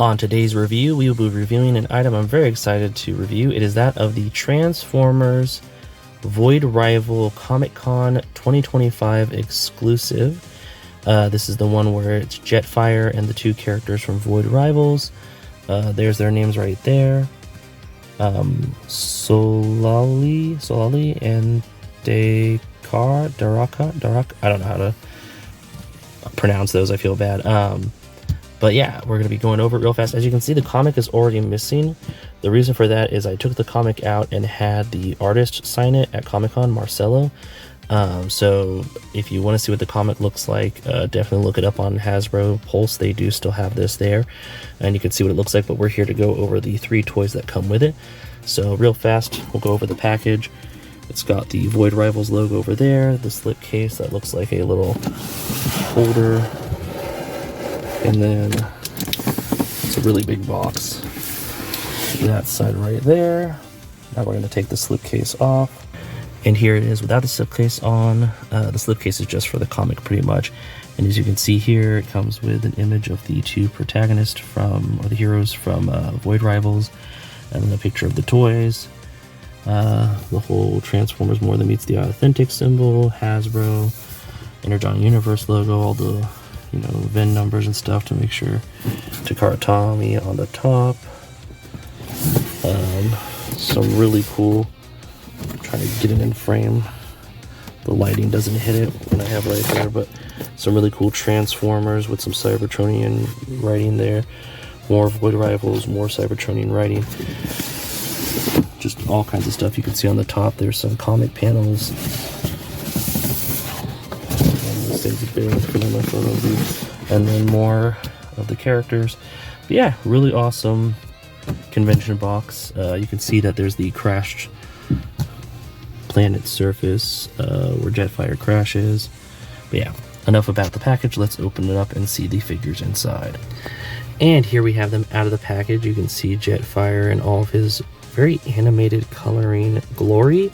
On today's review, we will be reviewing an item I'm very excited to review. It is that of the Transformers Void Rival Comic-Con 2025 exclusive. This is the one where it's Jetfire and the two characters from Void Rivals. There's their names right there. Solali and Darak. I don't know how to pronounce those. I feel bad. But yeah, we're going to be going over it real fast. As you can see, the comic is already missing. The reason for that is I took the comic out and had the artist sign it at Comic-Con, Marcelo. So if you want to see what the comic looks like, definitely look it up on Hasbro Pulse. They do still have this there, and you can see what it looks like, but we're here to go over the 3 toys that come with it. So real fast, we'll go over the package. It's got the Void Rivals logo over there, the slip case that looks like a little holder, and then it's a really big box. That side right there. Now we're going to take the slip case off. And here it is without the slipcase on. The slipcase is just for the comic pretty much. And as you can see here, it comes with an image of the 2 protagonists from, or the heroes from Void Rivals, and then a picture of the toys. The whole Transformers More Than Meets the Authentic symbol, Hasbro, Energon Universe logo, all the, VIN numbers and stuff to make sure. Takara Tomy on the top. Some really cool. I'm trying to get it in frame. The lighting doesn't hit it when I have it right here, but some really cool Transformers with some Zertonian writing there. More Void Rivals, more Zertonian writing. Just all kinds of stuff you can see on the top. There's some comic panels. This thing's big for my photo view. And then more of the characters. But yeah, really awesome convention box. You can see that there's the crashed planet surface where Jetfire crashes. But yeah, enough about the package. Let's open it up and see the figures inside. And here we have them out of the package. You can see Jetfire and all of his very animated coloring glory,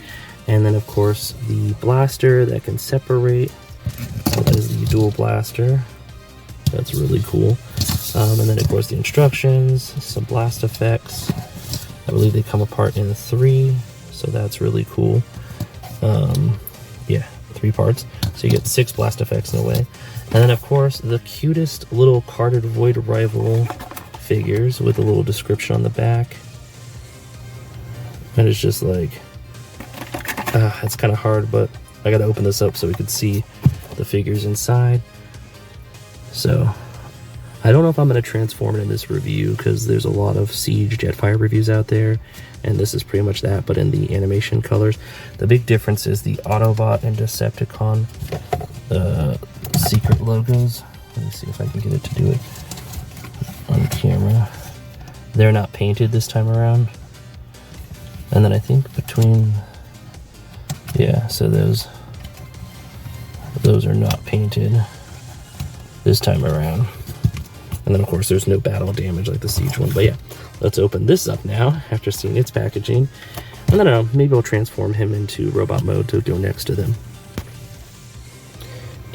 and then of course the blaster that can separate. So that is the dual blaster. That's really cool. And then of course the instructions, some blast effects. I believe they come apart in 3, so that's really cool. Yeah, 3 parts, so you get 6 blast effects in a way. And then of course the cutest little carded Void Rival figures with a little description on the back. And it's just like, it's kind of hard, but I gotta open this up so we can see the figures inside. So I don't know if I'm going to transform it in this review, because there's a lot of Siege Jetfire reviews out there, and this is pretty much that, but in the animation colors. The big difference is the Autobot and Decepticon secret logos. Let me see if I can get it to do it on camera. They're not painted this time around. And then I think between, yeah, so those are not painted this time around. And then of course there's no battle damage like the Siege one. But yeah, let's open this up now after seeing its packaging. And then I don't know, maybe I'll transform him into robot mode to go next to them.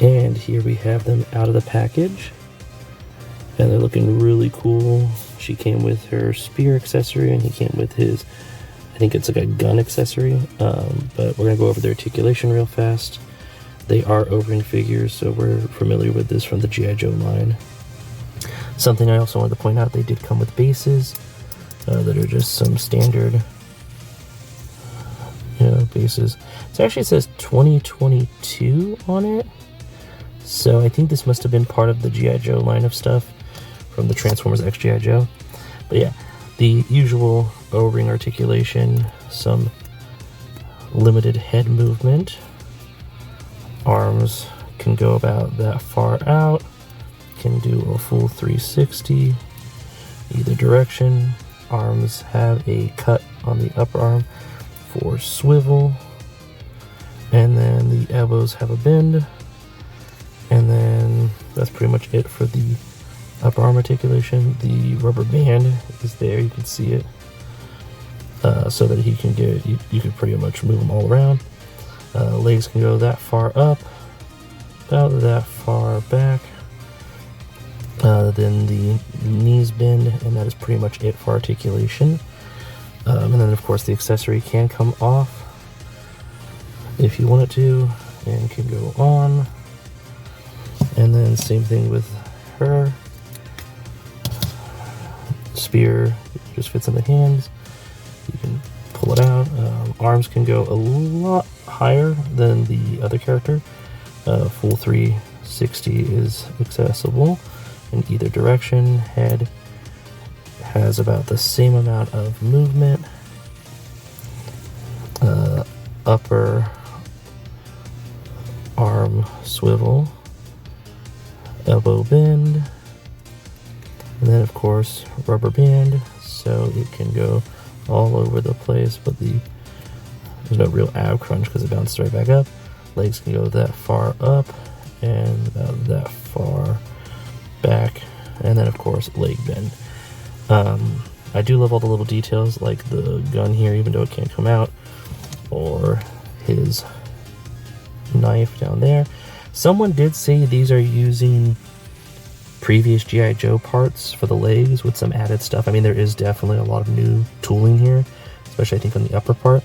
And here we have them out of the package. And they're looking really cool. She came with her spear accessory, and he came with his, I think it's like a gun accessory. But we're gonna go over the articulation real fast. They are O-ring figures, so we're familiar with this from the G.I. Joe line. Something I also wanted to point out, they did come with bases that are just some standard bases. So actually it says 2022 on it. So I think this must have been part of the G.I. Joe line of stuff from the Transformers X G.I. Joe. But yeah, the usual O-ring articulation, some limited head movement. Arms can go about that far out. Can do a full 360 either direction. Arms have a cut on the upper arm for swivel, and then the elbows have a bend, and then that's pretty much it for the upper arm articulation. The rubber band is there, you can see it, so that he can get, you can pretty much move them all around. Legs can go that far up, about that far back. Then the knees bend, and that is pretty much it for articulation. And then of course the accessory can come off if you want it to, and can go on. And then same thing with her. Spear just fits in the hands. You can pull it out. Arms can go a lot higher than the other character. Full 360 is accessible in either direction. Head has about the same amount of movement. Upper arm swivel, elbow bend, and then of course rubber band, so it can go all over the place, but there's no real ab crunch because it bounces right back up. Legs can go that far up and about that far back, and then of course leg bend. I do love all the little details, like the gun here, even though it can't come out, or his knife down there. Someone did say these are using previous G.I. Joe parts for the legs with some added stuff. I mean, there is definitely a lot of new tooling here, especially I think on the upper part.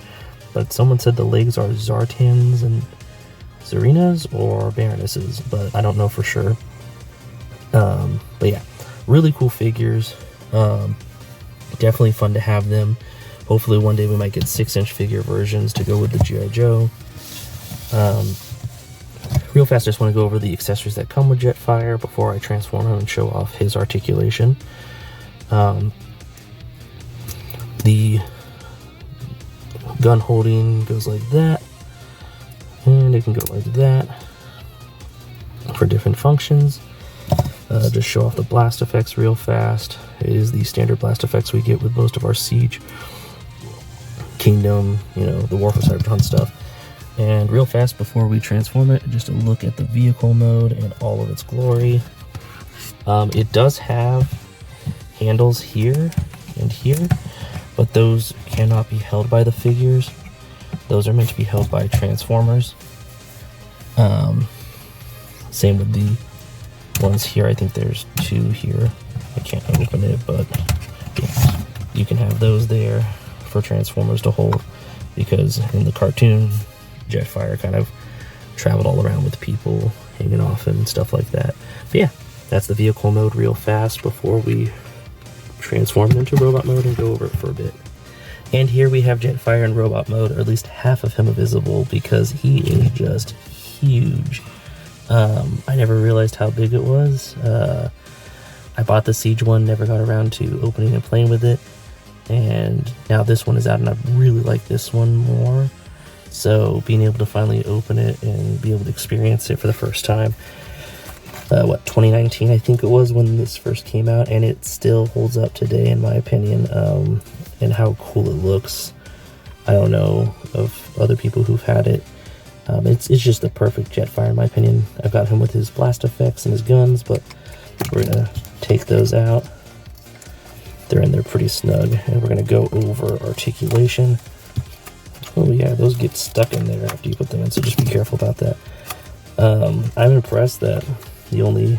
But someone said the legs are Zartans and Zerinas or Baronesses, but I don't know for sure. But yeah, really cool figures. Definitely fun to have them. Hopefully one day we might get 6-inch figure versions to go with the G.I. Joe. Real fast, I just want to go over the accessories that come with Jetfire before I transform him and show off his articulation. The gun holding goes like that, and it can go like that for different functions. Just show off the blast effects real fast. It is the standard blast effects we get with most of our Siege, Kingdom, the War for Cybertron stuff. And real fast before we transform it, just a look at the vehicle mode and all of its glory. It does have handles here and here, but those cannot be held by the figures. Those are meant to be held by Transformers. Same with the ones here. I think there's 2 here. I can't open it, but yeah, you can have those there for Transformers to hold, because in the cartoon, Jetfire kind of traveled all around with people hanging off him and stuff like that. But yeah, that's the vehicle mode real fast before we transform it into robot mode and go over it for a bit. And here we have Jetfire in robot mode, or at least half of him visible, because he is just huge. I never realized how big it was. I bought the Siege one, never got around to opening and playing with it, and now this one is out and I really like this one more. So being able to finally open it and be able to experience it for the first time, 2019 I think it was when this first came out, and it still holds up today in my opinion, and how cool it looks. I don't know of other people who've had it. It's just the perfect Jetfire in my opinion. I've got him with his blast effects and his guns, but we're gonna take those out. They're in there pretty snug, and we're gonna go over articulation. Oh yeah, those get stuck in there after you put them in, so just be careful about that. I'm impressed that the only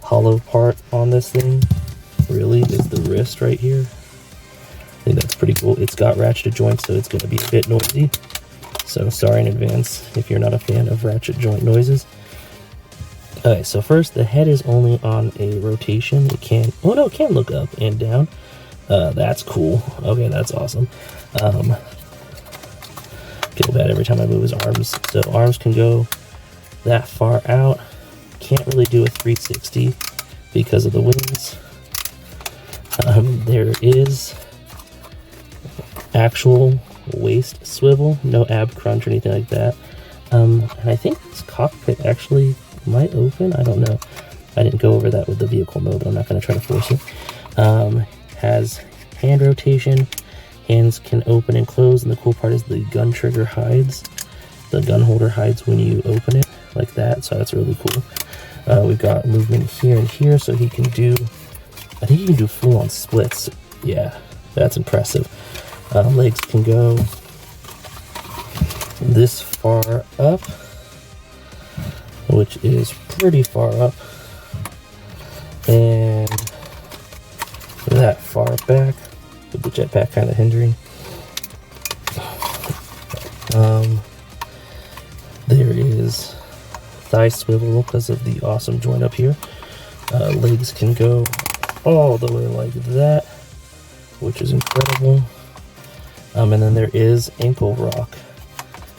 hollow part on this thing really is the wrist right here. I think that's pretty cool. It's got ratchet joints, so it's going to be a bit noisy. So sorry in advance if you're not a fan of ratchet joint noises. Okay, so first, the head is only on a rotation. It can look up and down. That's cool. Okay, that's awesome. Feel bad every time I move his arms. So arms can go that far out. Can't really do a 360 because of the wings. There is actual waist swivel, no ab crunch or anything like that. And I think this cockpit actually might open. I don't know. I didn't go over that with the vehicle mode, but I'm not going to try to force it. Has hand rotation. Hands can open and close, and the cool part is the gun trigger hides. The gun holder hides when you open it, like that, so that's really cool. We've got movement here and here, so he can do, I think he can do full-on splits. Yeah, that's impressive. Legs can go this far up, which is pretty far up. that far back, with the jetpack kind of hindering. There is thigh swivel because of the awesome joint up here. Legs can go all the way like that, which is incredible. And then there is ankle rock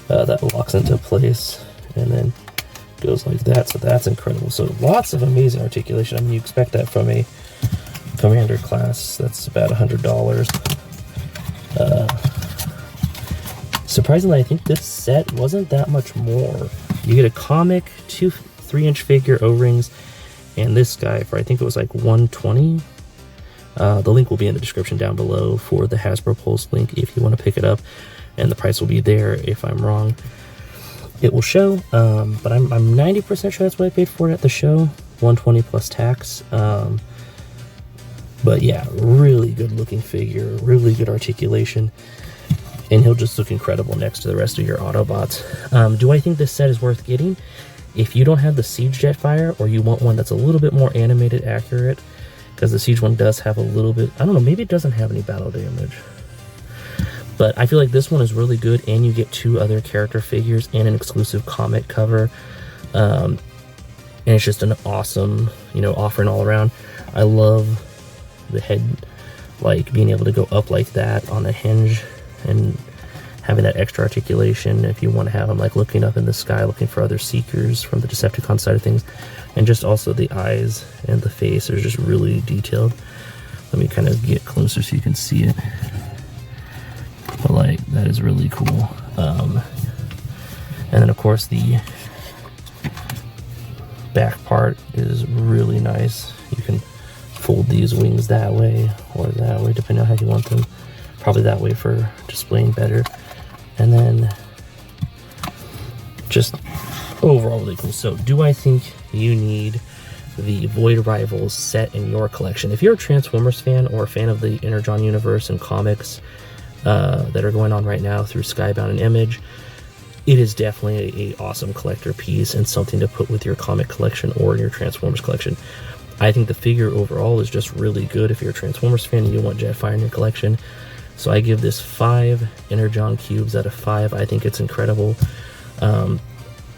that locks into place and then goes like that, so that's incredible. So lots of amazing articulation. I mean, you expect that from a commander class. That's about $100. Surprisingly, I think this set wasn't that much more. You get a comic, 2 3-inch figure, O-rings, and this guy for I think it was like $120. The link will be in the description down below for the Hasbro Pulse link if you want to pick it up, and the price will be there. If I'm wrong, it will show, but I'm 90% sure that's what I paid for it at the show, $120 plus tax. But yeah, really good looking figure, really good articulation, and he'll just look incredible next to the rest of your Autobots. Do I think this set is worth getting? If you don't have the Siege Jetfire, or you want one that's a little bit more animated accurate, because the Siege one does have a little bit, I don't know, maybe it doesn't have any battle damage. But I feel like this one is really good, and you get 2 other character figures and an exclusive comic cover. And it's just an awesome, offering all around. I love the head, like being able to go up like that on the hinge and having that extra articulation if you want to have them like looking up in the sky, looking for other seekers from the Decepticon side of things. And just also the eyes and the face are just really detailed. Let me kind of get closer so you can see it. But like, that is really cool. And then of course the back part is really nice. You can fold these wings that way or that way, depending on how you want them. Probably that way for displaying better. And then just overall really cool. So do I think you need the Void Rivals set in your collection? If you're a Transformers fan or a fan of the Energon universe and comics that are going on right now through Skybound and Image, it is definitely a awesome collector piece and something to put with your comic collection or your Transformers collection. I think the figure overall is just really good if you're a Transformers fan and you want Jetfire in your collection. So I give this 5 Energon cubes out of 5. I think it's incredible.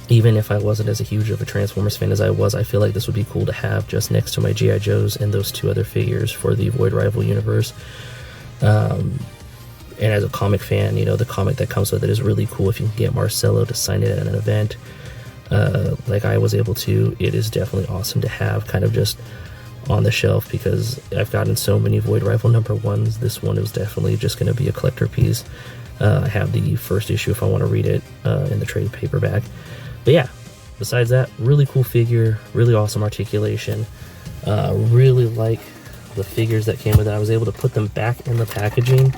Even if I wasn't as huge of a Transformers fan as I was, I feel like this would be cool to have just next to my G.I. Joes and those 2 other figures for the Void Rival universe. And as a comic fan, the comic that comes with it is really cool. If you can get Marcelo to sign it at an event, like I was able to, it is definitely awesome to have kind of just on the shelf, because I've gotten so many Void Rival #1s. This one is definitely just going to be a collector piece. I have the first issue if I want to read it in the trade paperback. But yeah, besides that, really cool figure, really awesome articulation. Really like the figures that came with it. I was able to put them back in the packaging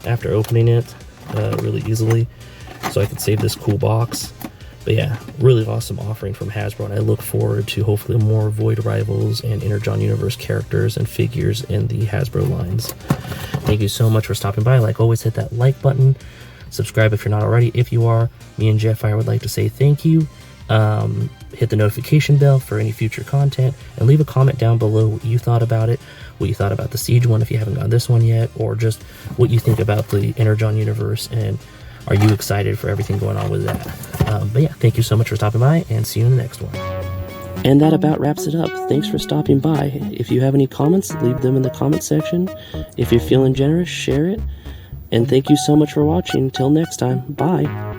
after opening it really easily, so I could save this cool box. But yeah, really awesome offering from Hasbro, and I look forward to hopefully more Void Rivals and Energon Universe characters and figures in the Hasbro lines. Thank you so much for stopping by. Like always, hit that like button. Subscribe if you're not already. If you are, me and Jetfire would like to say thank you. Hit the notification bell for any future content, and leave a comment down below what you thought about it, what you thought about the Siege one if you haven't gotten this one yet, or just what you think about the Energon Universe, and are you excited for everything going on with that? But yeah, thank you so much for stopping by, and see you in the next one. And that about wraps it up. Thanks for stopping by. If you have any comments, leave them in the comment section. If you're feeling generous, share it. And thank you so much for watching. Till next time, bye.